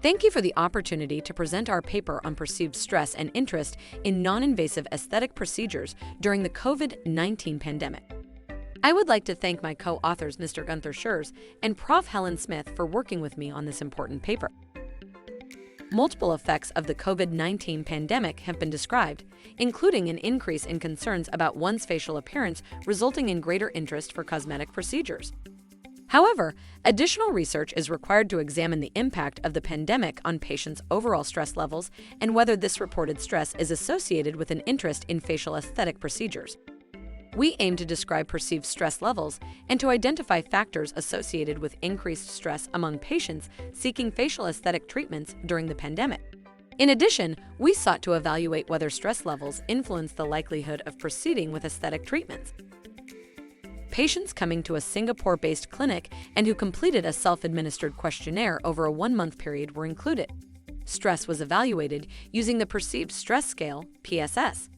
Thank you for the opportunity to present our paper on perceived stress and interest in non-invasive aesthetic procedures during the COVID-19 pandemic. I would like to thank my co-authors Mr. Gunther Scherz and Prof. Helen Smith for working with me on this important paper. Multiple effects of the COVID-19 pandemic have been described, including an increase in concerns about one's facial appearance resulting in greater interest for cosmetic procedures. However, additional research is required to examine the impact of the pandemic on patients' overall stress levels and whether this reported stress is associated with an interest in facial aesthetic procedures. We aim to describe perceived stress levels and to identify factors associated with increased stress among patients seeking facial aesthetic treatments during the pandemic. In addition, we sought to evaluate whether stress levels influence the likelihood of proceeding with aesthetic treatments. Patients coming to a Singapore-based clinic and who completed a self-administered questionnaire over a 1-month period were included. Stress was evaluated using the Perceived Stress Scale, PSS.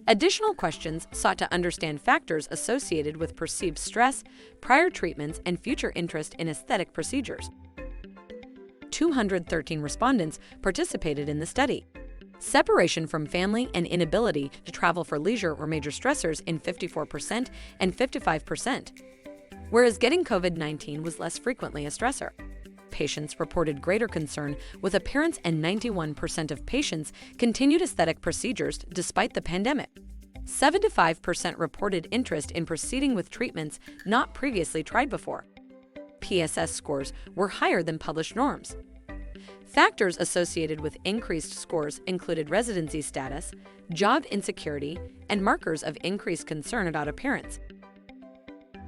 Additional questions sought to understand factors associated with perceived stress, prior treatments, and future interest in aesthetic procedures. 213 respondents participated in the study. Separation from family and inability to travel for leisure were major stressors in 54% and 55%, whereas getting COVID-19 was less frequently a stressor. Patients reported greater concern with appearance, and 91% of patients continued aesthetic procedures despite the pandemic. 75% reported interest in proceeding with treatments not previously tried before. PSS scores were higher than published norms. Factors associated with increased scores included residency status, job insecurity, and markers of increased concern about appearance.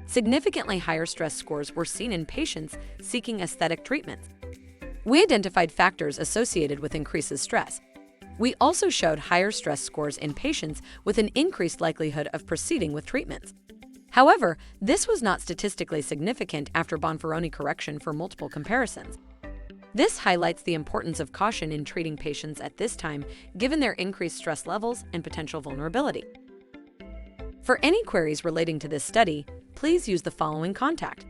Significantly higher stress scores were seen in patients seeking aesthetic treatments. We identified factors associated with increased stress. We also showed higher stress scores in patients with an increased likelihood of proceeding with treatments. However, this was not statistically significant after Bonferroni correction for multiple comparisons. This highlights the importance of caution in treating patients at this time, given their increased stress levels and potential vulnerability. For any queries relating to this study, please use the following contact.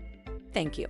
Thank you.